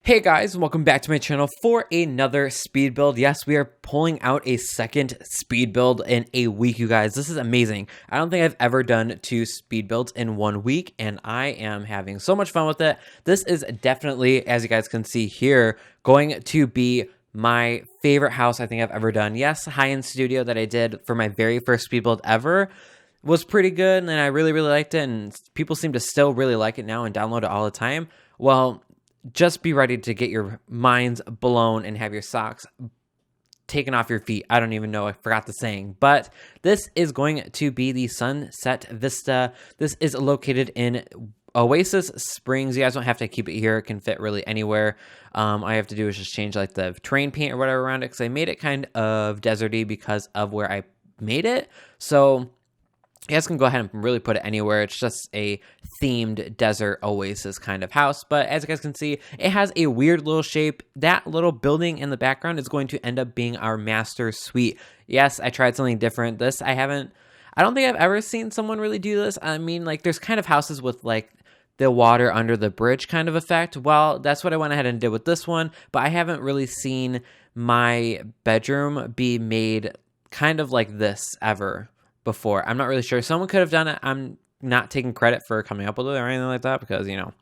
Hey guys, welcome back to my channel for another speed build. Yes, we are pulling out a second speed build in a week, you guys. This is amazing. I don't think I've ever done 2 speed builds in 1 week, and I am having so much fun with it. This is definitely, as you guys can see here, going to be my favorite house I think I've ever done. Yes, high-end studio that I did for my very first speed build ever was pretty good, and I really liked it, and people seem to still really like it now and download it all the time. Well, just be ready to get your minds blown and have your socks taken off your feet. I don't even know. I forgot the saying. But this is going to be the Sunset Vista. This is located in Oasis Springs. You guys don't have to keep it here. It can fit really anywhere. All I have to do is just change like the terrain paint or whatever around it, because I made it kind of deserty because of where I made it. So you guys can go ahead and really put it anywhere. It's just a themed desert oasis kind of house. But as you guys can see, it has a weird little shape. That little building in the background is going to end up being our master suite. Yes, I tried something different. I don't think I've ever seen someone really do this. I mean, like, there's kind of houses with like the water under the bridge kind of effect. Well, that's what I went ahead and did with this one. But I haven't really seen my bedroom be made kind of like this ever before. I'm not really sure. Someone could have done it. I'm not taking credit for coming up with it or anything like that, because, you know,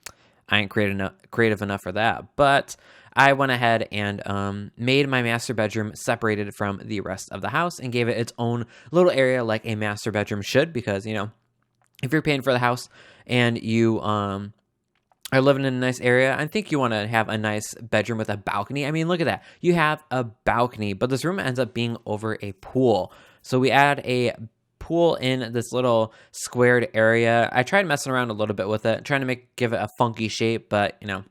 I ain't creative enough for that. But I went ahead and made my master bedroom separated from the rest of the house and gave it its own little area like a master bedroom should, because, you know, if you're paying for the house and you are living in a nice area, I think you want to have a nice bedroom with a balcony. I mean, look at that. You have a balcony, but this room ends up being over a pool. So we add a pool in this little squared area. I tried messing around a little bit with it, trying to give it a funky shape, but, you know,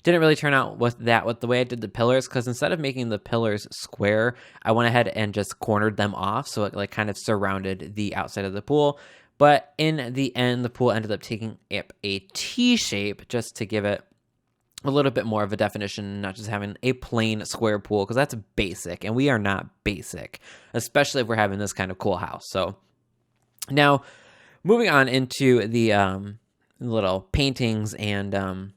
didn't really turn out with the way I did the pillars, because instead of making the pillars square, I went ahead and just cornered them off, so it like kind of surrounded the outside of the pool. But in the end, the pool ended up taking up a T shape just to give it a little bit more of a definition, not just having a plain square pool, because that's basic, and we are not basic, especially if we're having this kind of cool house. So now, moving on into the little paintings and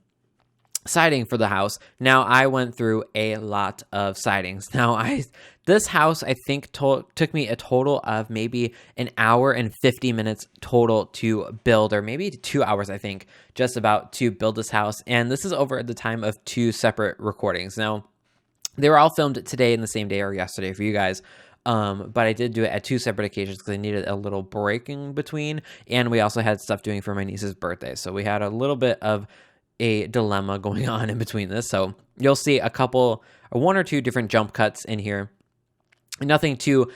siding for the house. Now, I went through a lot of sidings. Now, this house, I think, took me a total of maybe an hour and 50 minutes total to build, or maybe 2 hours, I think, just about to build this house. And this is over at the time of 2 separate recordings. Now, they were all filmed today in the same day or yesterday for you guys. But I did do it at 2 separate occasions because I needed a little break in between. And we also had stuff doing for my niece's birthday. So we had a little bit of a dilemma going on in between this. So you'll see 1 or 2 different jump cuts in here. Nothing too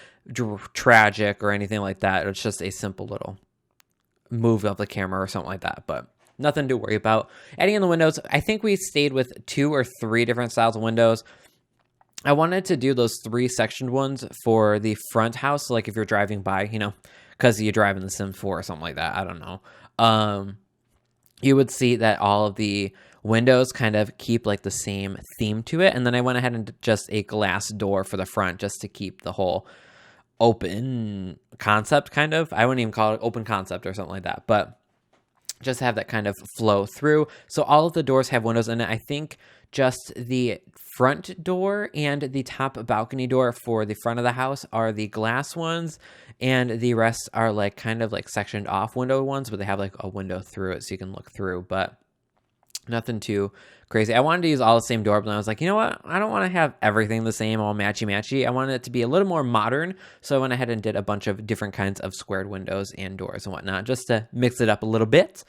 tragic or anything like that. It's just a simple little move of the camera or something like that. But nothing to worry about. Adding in the windows, I think we stayed with 2 or 3 different styles of windows. I wanted to do those 3 sectioned ones for the front house. So like if you're driving by, you know, because you drive in the Sims 4 or something like that. I don't know. You would see that all of the windows kind of keep like the same theme to it. And then I went ahead and did just a glass door for the front, just to keep the whole open concept kind of. I wouldn't even call it open concept or something like that, but just have that kind of flow through. So all of the doors have windows in it. I think just the front door and the top balcony door for the front of the house are the glass ones, and the rest are like kind of like sectioned off window ones, but they have like a window through it so you can look through, but nothing too crazy. I wanted to use all the same door, but I was like, you know what? I don't want to have everything the same, all matchy-matchy. I wanted it to be a little more modern, so I went ahead and did a bunch of different kinds of squared windows and doors and whatnot, just to mix it up a little bit.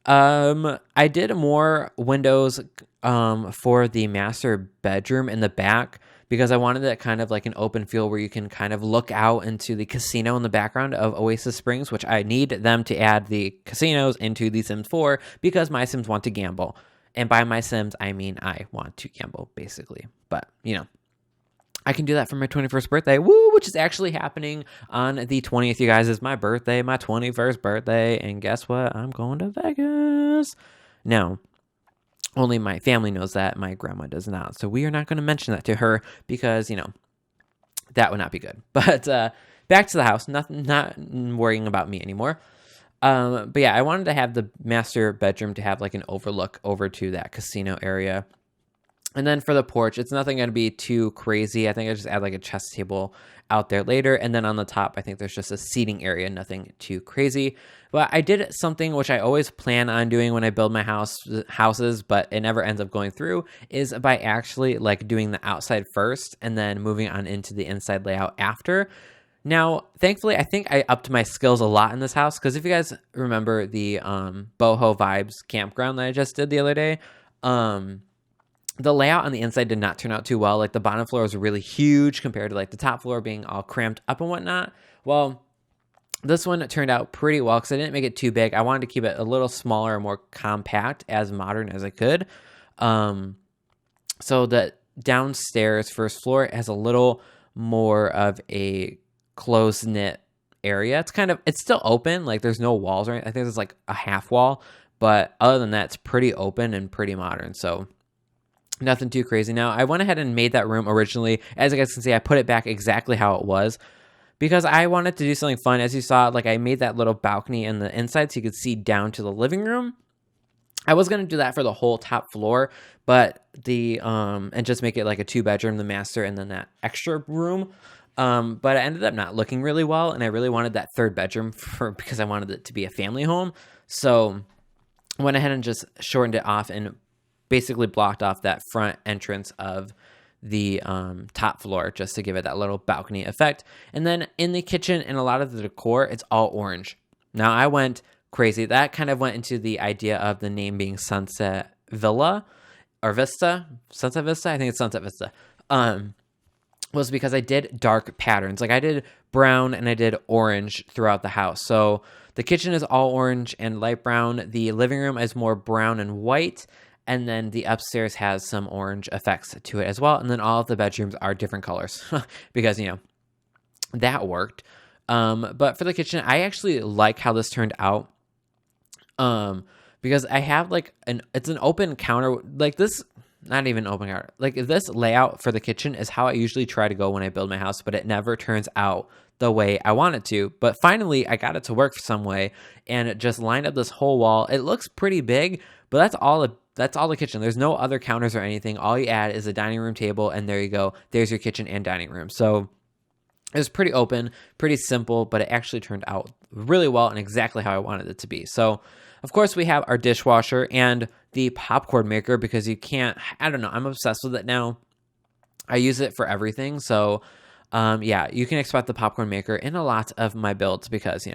I did more windows for the master bedroom in the back, because I wanted it kind of like an open feel where you can kind of look out into the casino in the background of Oasis Springs, which I need them to add the casinos into the Sims 4 because my Sims want to gamble. And by my Sims, I mean I want to gamble, basically. But, you know, I can do that for my 21st birthday, woo, which is actually happening on the 20th, you guys. Is my birthday, my 21st birthday, and guess what? I'm going to Vegas. Now, only my family knows that. My grandma does not. So we are not going to mention that to her because, you know, that would not be good. But back to the house. Not worrying about me anymore. But yeah, I wanted to have the master bedroom to have like an overlook over to that casino area. And then for the porch, it's nothing going to be too crazy. I think I just add like a chest table out there later. And then on the top, I think there's just a seating area, nothing too crazy. But I did something which I always plan on doing when I build my houses, but it never ends up going through, is by actually like doing the outside first and then moving on into the inside layout after. Now, thankfully, I think I upped my skills a lot in this house, because if you guys remember the Boho Vibes campground that I just did the other day, the layout on the inside did not turn out too well. Like the bottom floor was really huge compared to like the top floor being all cramped up and whatnot. Well, this one turned out pretty well because I didn't make it too big. I wanted to keep it a little smaller and more compact, as modern as I could. So the downstairs first floor has a little more of a close-knit area. It's still open. Like there's no walls or anything. I think there's like a half wall, but other than that, it's pretty open and pretty modern. So nothing too crazy. Now, I went ahead and made that room originally. As you guys can see, I put it back exactly how it was because I wanted to do something fun. As you saw, like I made that little balcony in the inside so you could see down to the living room. I was going to do that for the whole top floor, but and just make it like a 2-bedroom, the master, and then that extra room. But it ended up not looking really well, and I really wanted that 3rd bedroom because I wanted it to be a family home. So I went ahead and just shortened it off and basically blocked off that front entrance of the top floor just to give it that little balcony effect. And then in the kitchen and a lot of the decor, it's all orange. Now I went crazy. That kind of went into the idea of the name being Sunset Villa or Vista. Sunset Vista? I think it's Sunset Vista. Was because I did dark patterns. Like I did brown and I did orange throughout the house. So the kitchen is all orange and light brown. The living room is more brown and white. And then the upstairs has some orange effects to it as well. And then all of the bedrooms are different colors because, that worked. But for the kitchen, I actually like how this turned out. Because I have it's an open counter like this, not even open counter. Like this layout for the kitchen is how I usually try to go when I build my house, but it never turns out the way I want it to. But finally I got it to work some way and it just lined up this whole wall. It looks pretty big, but that's all the kitchen. There's no other counters or anything. All you add is a dining room table, and there you go. There's your kitchen and dining room. So it was pretty open, pretty simple, but it actually turned out really well and exactly how I wanted it to be. So, of course, we have our dishwasher and the popcorn maker because I don't know, I'm obsessed with it now. I use it for everything. So, you can expect the popcorn maker in a lot of my builds because,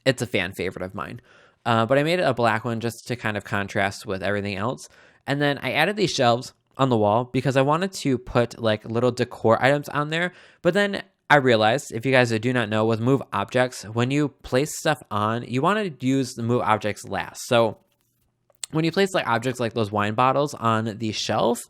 it's a fan favorite of mine. But I made it a black one just to kind of contrast with everything else. And then I added these shelves on the wall because I wanted to put like little decor items on there. But then I realized, if you guys do not know, with move objects, when you place stuff on, you want to use the move objects last. So when you place like objects like those wine bottles on the shelf,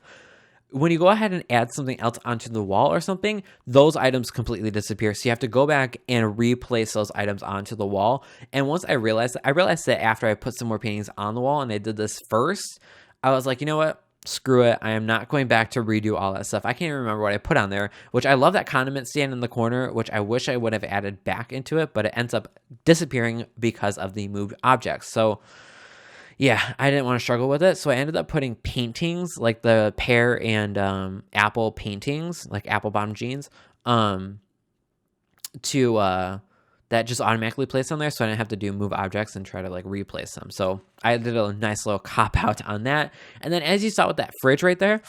when you go ahead and add something else onto the wall or something, those items completely disappear. So you have to go back and replace those items onto the wall. And once I realized that after I put some more paintings on the wall and I did this first, I was like, you know what? Screw it. I am not going back to redo all that stuff. I can't even remember what I put on there, which I love that condiment stand in the corner, which I wish I would have added back into it, but it ends up disappearing because of the moved objects. So yeah, I didn't want to struggle with it. So I ended up putting paintings like the pear and apple paintings, like apple bottom jeans, that just automatically placed on there. So I didn't have to do move objects and try to like replace them. So I did a nice little cop out on that. And then as you saw with that fridge right there,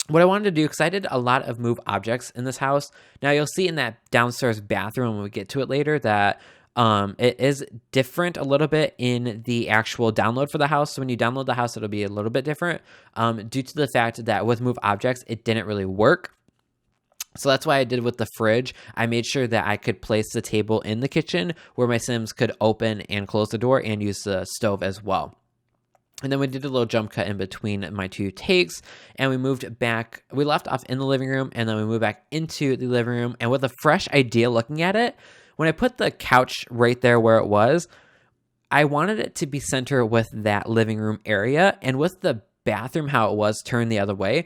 what I wanted to do, because I did a lot of move objects in this house. Now you'll see in that downstairs bathroom when we get to it later that it is different a little bit in the actual download for the house. So when you download the house, it'll be a little bit different due to the fact that with move objects, it didn't really work. So that's why I did with the fridge. I made sure that I could place the table in the kitchen where my Sims could open and close the door and use the stove as well. And then we did a little jump cut in between my two takes, and we moved back. We left off in the living room, and then we moved back into the living room. And with a fresh idea looking at it, when I put the couch right there where it was, I wanted it to be center with that living room area. And with the bathroom, how it was turned the other way,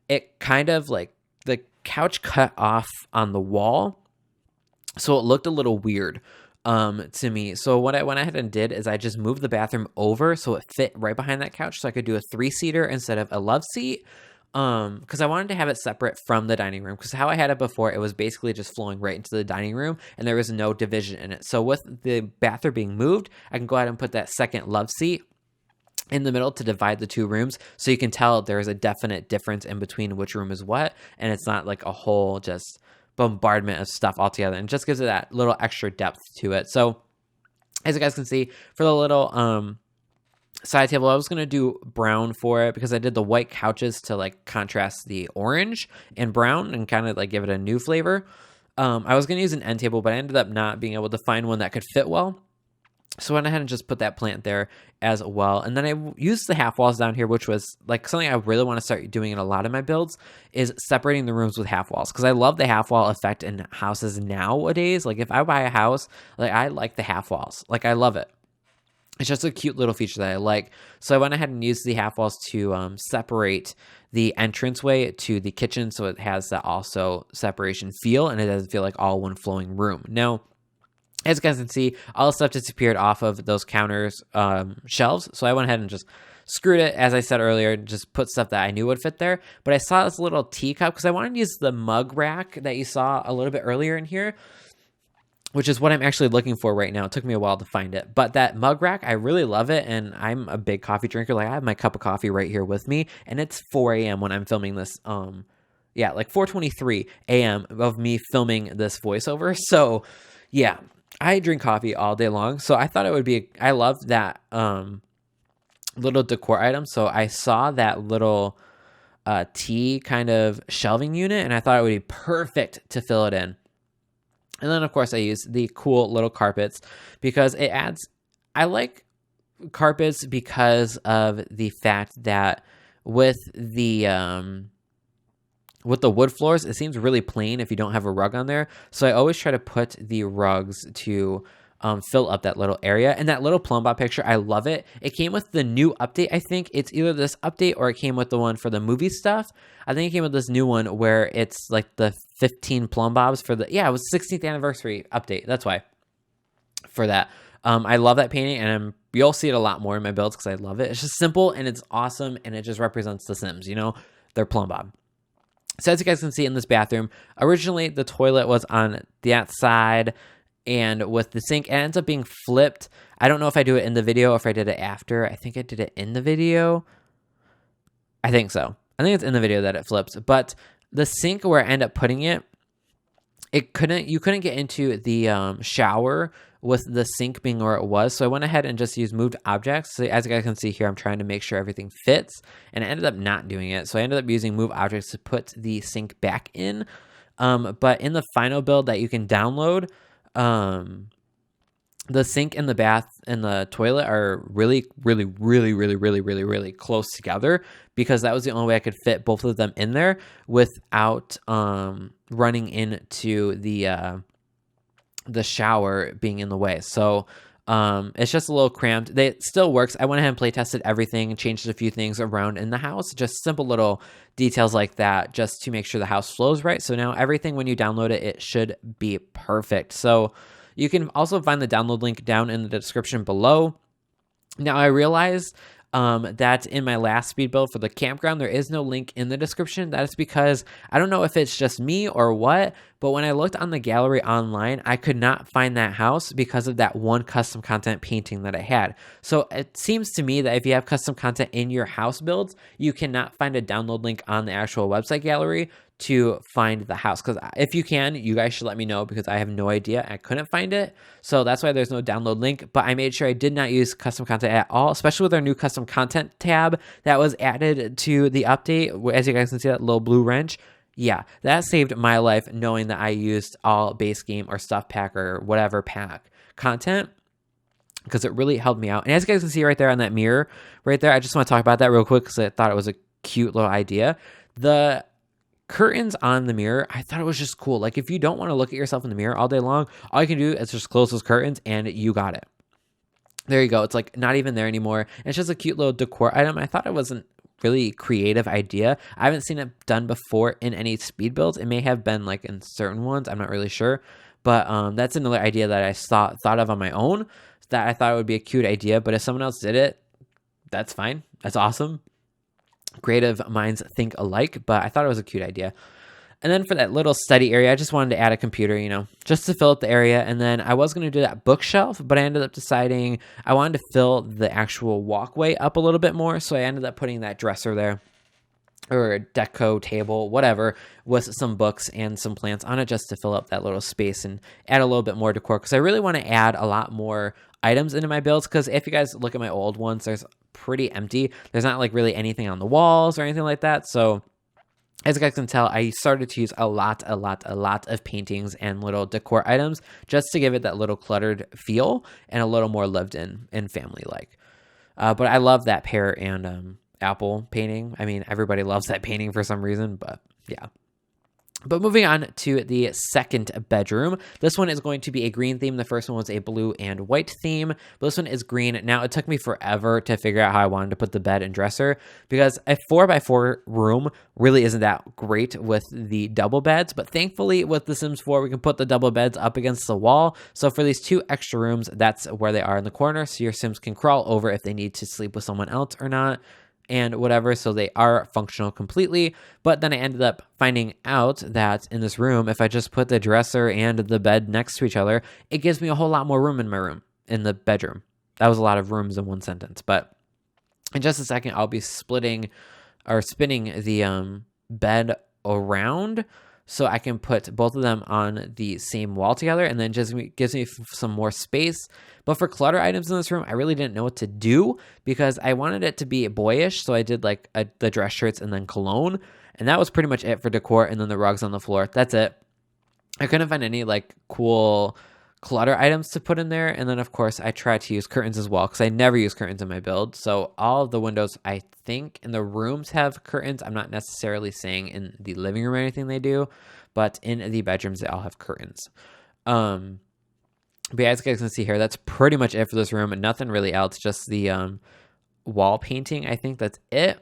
it kind of like the couch cut off on the wall. So it looked a little weird to me. So what I went ahead and did is I just moved the bathroom over so it fit right behind that couch so I could do a 3-seater instead of a love seat. because I wanted to have it separate from the dining room, because how I had it before, it was basically just flowing right into the dining room and there was no division in it. So with the bathroom being moved, I can go ahead and put that second love seat in the middle to divide the two rooms, so you can tell there's a definite difference in between which room is what, and it's not like a whole just bombardment of stuff altogether, and just gives it that little extra depth to it. So as you guys can see, for the little side table, I was going to do brown for it because I did the white couches to like contrast the orange and brown and kind of like give it a new flavor. I was going to use an end table, but I ended up not being able to find one that could fit well. So I went ahead and just put that plant there as well. And then I used the half walls down here, which was like something I really want to start doing in a lot of my builds, is separating the rooms with half walls. Because I love the half wall effect in houses nowadays. Like if I buy a house, like I like the half walls. Like I love it. It's just a cute little feature that I like. So I went ahead and used the half walls to separate the entranceway to the kitchen. So it has that also separation feel, and it doesn't feel like all one flowing room. Now, as you guys can see, all the stuff disappeared off of those counters shelves. So I went ahead and just screwed it, as I said earlier, just put stuff that I knew would fit there. But I saw this little teacup because I wanted to use the mug rack that you saw a little bit earlier in here, which is what I'm actually looking for right now. It took me a while to find it. But that mug rack, I really love it, and I'm a big coffee drinker. Like I have my cup of coffee right here with me, and it's 4 a.m. when I'm filming this. Yeah, like 4:23 a.m. of me filming this voiceover. So yeah, I drink coffee all day long, so I thought it would be, I love that little decor item. So I saw that little tea kind of shelving unit, and I thought it would be perfect to fill it in. And then, of course, I use the cool little carpets because it adds, I like carpets because of the fact that with the wood floors, it seems really plain if you don't have a rug on there. So I always try to put the rugs to fill up that little area. And that little plumb bob picture, I love it. It came with the new update. I think it's either this update or it came with the one for the movie stuff. I think it came with this new one where it's like the 15 plumb bobs for the, yeah, it was 16th anniversary update. That's why for that. I love that painting, and you'll see it a lot more in my builds because I love it. It's just simple and it's awesome, and it just represents the Sims, you know, their plumb bob. So as you guys can see in this bathroom, originally the toilet was on that side, and with the sink, it ends up being flipped. I don't know if I do it in the video or if I did it after. I think I did it in the video. I think so. I think it's in the video that it flips. But the sink where I end up putting it, you couldn't get into the shower with the sink being where it was. So I went ahead and just used moved objects. So as you guys can see here, I'm trying to make sure everything fits, and I ended up not doing it. So I ended up using move objects to put the sink back in. But in the final build that you can download, the sink and the bath and the toilet are really, really, really, really, really, really, really close together, because that was the only way I could fit both of them in there without running into the shower being in the way. So it's just a little cramped. It still works. I went ahead and play tested everything, changed a few things around in the house, just simple little details like that, just to make sure the house flows right. So now everything, when you download it, it should be perfect. So you can also find the download link down in the description below. Now I realize that in my last speed build for the campground, there is no link in the description. That is because I don't know if it's just me or what, but when I looked on the gallery online, I could not find that house because of that one custom content painting that I had. So it seems to me that if you have custom content in your house builds, you cannot find a download link on the actual website gallery to find the house. Because if you can, you guys should let me know, because I have no idea. I couldn't find it. So that's why there's no download link. But I made sure I did not use custom content at all, especially with our new custom content tab that was added to the update. As you guys can see, that little blue wrench. Yeah, that saved my life, knowing that I used all base game or stuff pack or whatever pack content, because it really helped me out. And as you guys can see right there on that mirror right there, I just want to talk about that real quick because I thought it was a cute little idea. The curtains on the mirror, I thought it was just cool. Like if you don't want to look at yourself in the mirror all day long, all you can do is just close those curtains and you got it. There you go. It's like not even there anymore. And it's just a cute little decor item. I thought it wasn't really creative idea. I haven't seen it done before in any speed builds. It may have been like in certain ones. I'm not really sure. But that's another idea that I thought of on my own, that I thought it would be a cute idea. But if someone else did it, that's fine. That's awesome. Creative minds think alike, but I thought it was a cute idea. And then for that little study area, I just wanted to add a computer, just to fill up the area. And then I was going to do that bookshelf, but I ended up deciding I wanted to fill the actual walkway up a little bit more. So I ended up putting that dresser there, or a deco table, whatever, with some books and some plants on it, just to fill up that little space and add a little bit more decor. Because I really want to add a lot more items into my builds. Because if you guys look at my old ones, there's pretty empty. There's not like really anything on the walls or anything like that. So as you guys can tell, I started to use a lot of paintings and little decor items just to give it that little cluttered feel and a little more lived in and family-like. But I love that pear and apple painting. I mean, everybody loves that painting for some reason, but yeah. But moving on to the second bedroom, this one is going to be a green theme. The first one was a blue and white theme, but this one is green. Now, it took me forever to figure out how I wanted to put the bed and dresser, because a 4x4 room really isn't that great with the double beds, but thankfully with The Sims 4, we can put the double beds up against the wall. So for these 2 extra rooms, that's where they are in the corner, so your Sims can crawl over if they need to sleep with someone else or not, and whatever, so they are functional completely. But then I ended up finding out that in this room, if I just put the dresser and the bed next to each other, it gives me a whole lot more room in my room, in the bedroom. That was a lot of rooms in one sentence, but in just a second, I'll be spinning the bed around, so I can put both of them on the same wall together, and then just gives me some more space. But for clutter items in this room, I really didn't know what to do, because I wanted it to be boyish, so I did like the dress shirts and then cologne, and that was pretty much it for decor, and then the rugs on the floor. That's it. I couldn't find any like cool clutter items to put in there, and then of course I tried to use curtains as well, because I never use curtains in my build. So all of the windows, I think, in the rooms have curtains. I'm not necessarily saying in the living room or anything they do, but in the bedrooms they all have curtains. But yeah, as you guys can see here, that's pretty much it for this room, and nothing really else, just the wall painting. I think that's it.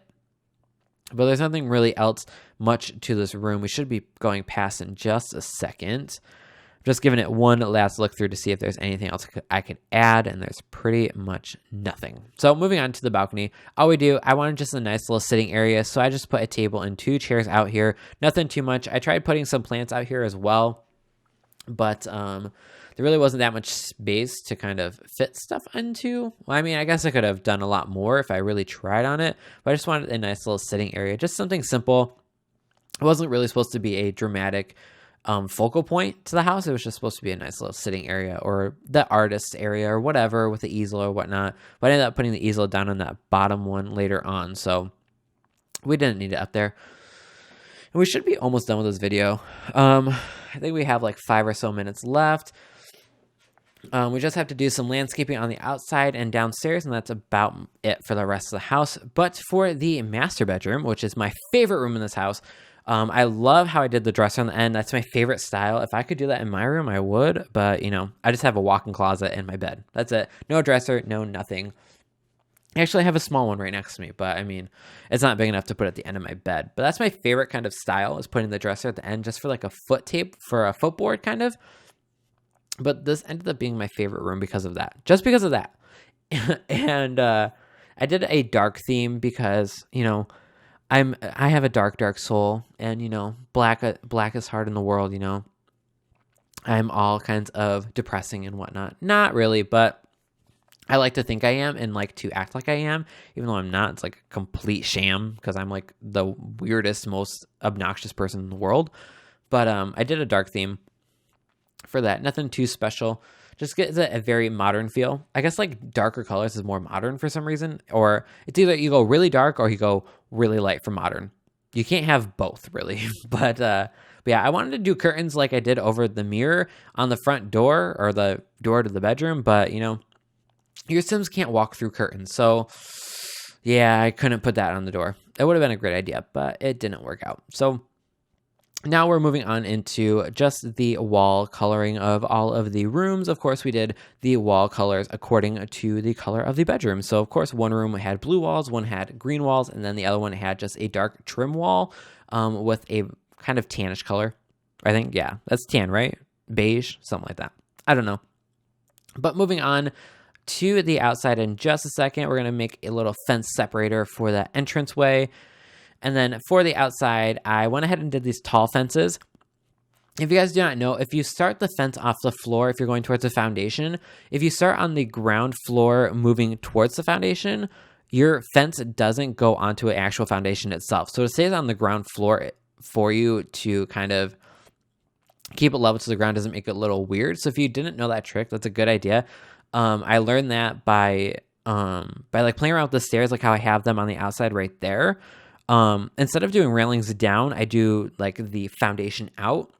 But there's nothing really else much to this room. We should be going past in just a second. Just giving it one last look through to see if there's anything else I could add, and there's pretty much nothing. So moving on to the balcony, I wanted just a nice little sitting area, so I just put a table and 2 chairs out here. Nothing too much. I tried putting some plants out here as well, but there really wasn't that much space to kind of fit stuff into. Well, I mean, I guess I could have done a lot more if I really tried on it, but I just wanted a nice little sitting area, just something simple. It wasn't really supposed to be a dramatic focal point to the house. It was just supposed to be a nice little sitting area, or the artist's area, or whatever, with the easel or whatnot. But I ended up putting the easel down on that bottom one later on, so we didn't need it up there. And we should be almost done with this video. I think we have like 5 or so minutes left. We just have to do some landscaping on the outside and downstairs, and that's about it for the rest of the house. But for the master bedroom, which is my favorite room in this house, I love how I did the dresser on the end. That's my favorite style. If I could do that in my room, I would. But, I just have a walk-in closet and my bed. That's it. No dresser, no nothing. Actually, I have a small one right next to me, but I mean, it's not big enough to put at the end of my bed. But that's my favorite kind of style, is putting the dresser at the end just for like a foot tape, for a footboard kind of. But this ended up being my favorite room because of that. Just because of that. And I did a dark theme because, I have a dark soul, and black is hard in the world. I'm all kinds of depressing and whatnot. Not really, but I like to think I am, and like to act like I am, even though I'm not. It's like a complete sham, because I'm like the weirdest, most obnoxious person in the world. But I did a dark theme for that. Nothing too special. Just gets a very modern feel. I guess like darker colors is more modern for some reason, or it's either you go really dark or you go really light for modern. You can't have both, really. But yeah, I wanted to do curtains like I did over the mirror on the front door, or the door to the bedroom, but your Sims can't walk through curtains. So yeah, I couldn't put that on the door. It would have been a great idea, but it didn't work out. So now we're moving on into just the wall coloring of all of the rooms. Of course, we did the wall colors according to the color of the bedroom. So, of course, one room had blue walls, one had green walls, and then the other one had just a dark trim wall with a kind of tannish color. I think, yeah, that's tan, right? Beige, something like that. I don't know. But moving on to the outside in just a second, we're going to make a little fence separator for that entranceway. And then for the outside, I went ahead and did these tall fences. If you guys do not know, if you start the fence off the floor, if you're going towards the foundation, if you start on the ground floor moving towards the foundation, your fence doesn't go onto an actual foundation itself. So it stays on the ground floor for you to kind of keep it level to the ground, doesn't make it a little weird. So if you didn't know that trick, that's a good idea. I learned that by like playing around with the stairs, like how I have them on the outside right there. Instead of doing railings down, I do like the foundation out.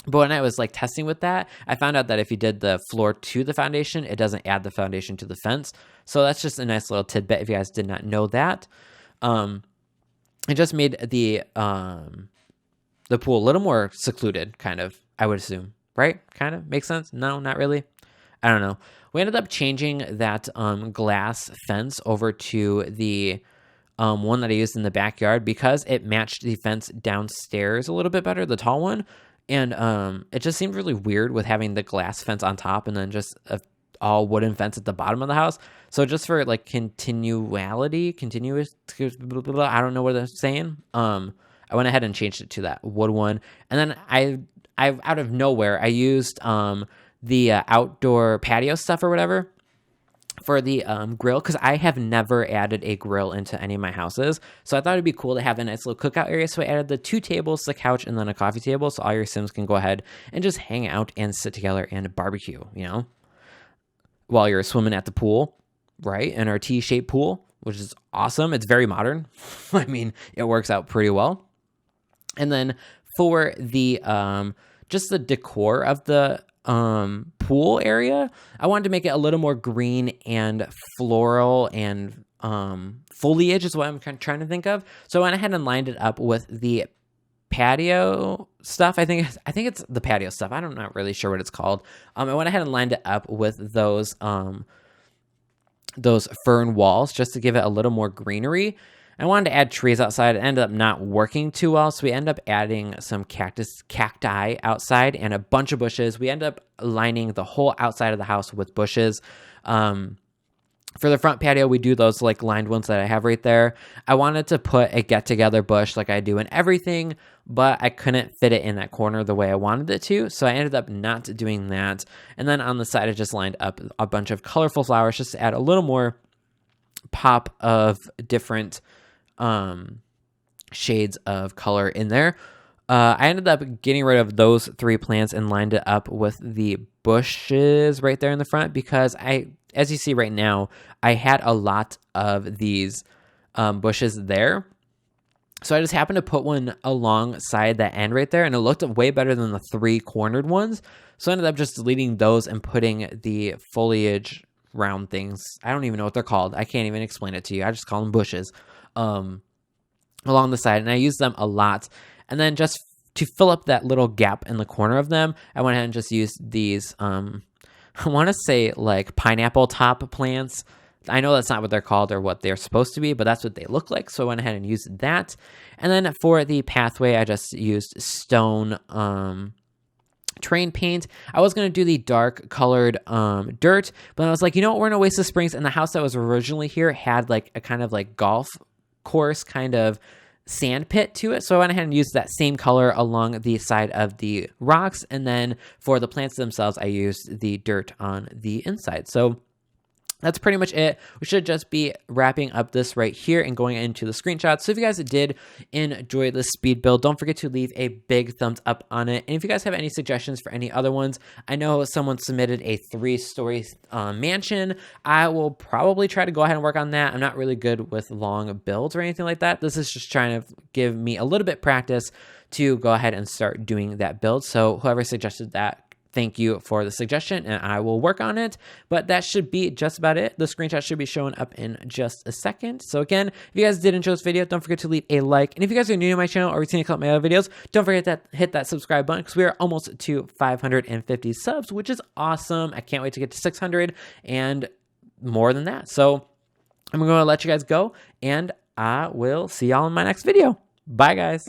But when I was like testing with that, I found out that if you did the floor to the foundation, it doesn't add the foundation to the fence. So that's just a nice little tidbit if you guys did not know that. It just made the pool a little more secluded, kind of, I would assume, right? Kind of makes sense? No, not really. I don't know. We ended up changing that glass fence over to the one that I used in the backyard because it matched the fence downstairs a little bit better, the tall one. And it just seemed really weird with having the glass fence on top and then just a all wooden fence at the bottom of the house. So just for like continuous, I don't know what I'm saying. I went ahead and changed it to that wood one. And then I out of nowhere, I used the outdoor patio stuff or whatever for the grill, because I have never added a grill into any of my houses. So I thought it'd be cool to have a nice little cookout area. So I added the 2 tables, the couch, and then a coffee table. So all your Sims can go ahead and just hang out and sit together and barbecue, you know, while you're swimming at the pool, right? In our T-shaped pool, which is awesome. It's very modern. I mean, it works out pretty well. And then for the just the decor of the pool area, I wanted to make it a little more green and floral and foliage is what I'm kind of trying to think of. So I went ahead and lined it up with the patio stuff. I think it's the patio stuff. I'm not really sure what it's called. I went ahead and lined it up with those fern walls just to give it a little more greenery. I wanted to add trees outside. It ended up not working too well, so we ended up adding some cacti outside and a bunch of bushes. We ended up lining the whole outside of the house with bushes. For the front patio, we do those like lined ones that I have right there. I wanted to put a get-together bush like I do in everything, but I couldn't fit it in that corner the way I wanted it to, so I ended up not doing that. And then on the side, I just lined up a bunch of colorful flowers just to add a little more pop of different shades of color in there. I ended up getting rid of those 3 plants and lined it up with the bushes right there in the front because as you see right now, I had a lot of these bushes there. So I just happened to put one alongside that end right there, and it looked way better than the 3 cornered ones. So I ended up just deleting those and putting the foliage round things. I don't even know what they're called. I can't even explain it to you. I just call them bushes. Along the side, and I use them a lot. And then just to fill up that little gap in the corner of them, I went ahead and just used these, I want to say like pineapple top plants. I know that's not what they're called or what they're supposed to be, but that's what they look like. So I went ahead and used that. And then for the pathway, I just used stone, terrain paint. I was going to do the dark colored dirt, but I was like, you know what, we're in Oasis Springs, and the house that was originally here had like a kind of like golf course kind of sand pit to it. So I went ahead and used that same color along the side of the rocks. And then for the plants themselves, I used the dirt on the inside. So that's pretty much it. We should just be wrapping up this right here and going into the screenshots. So if you guys did enjoy this speed build, don't forget to leave a big thumbs up on it. And if you guys have any suggestions for any other ones, I know someone submitted a 3-story mansion. I will probably try to go ahead and work on that. I'm not really good with long builds or anything like that. This is just trying to give me a little bit practice to go ahead and start doing that build. So whoever suggested that, thank you for the suggestion, and I will work on it. But that should be just about it. The screenshot should be showing up in just a second. So again, if you guys did enjoy this video, don't forget to leave a like. And if you guys are new to my channel or you've seen a couple of my other videos, don't forget to hit that subscribe button because we are almost to 550 subs, which is awesome. I can't wait to get to 600 and more than that. So I'm going to let you guys go, and I will see y'all in my next video. Bye, guys.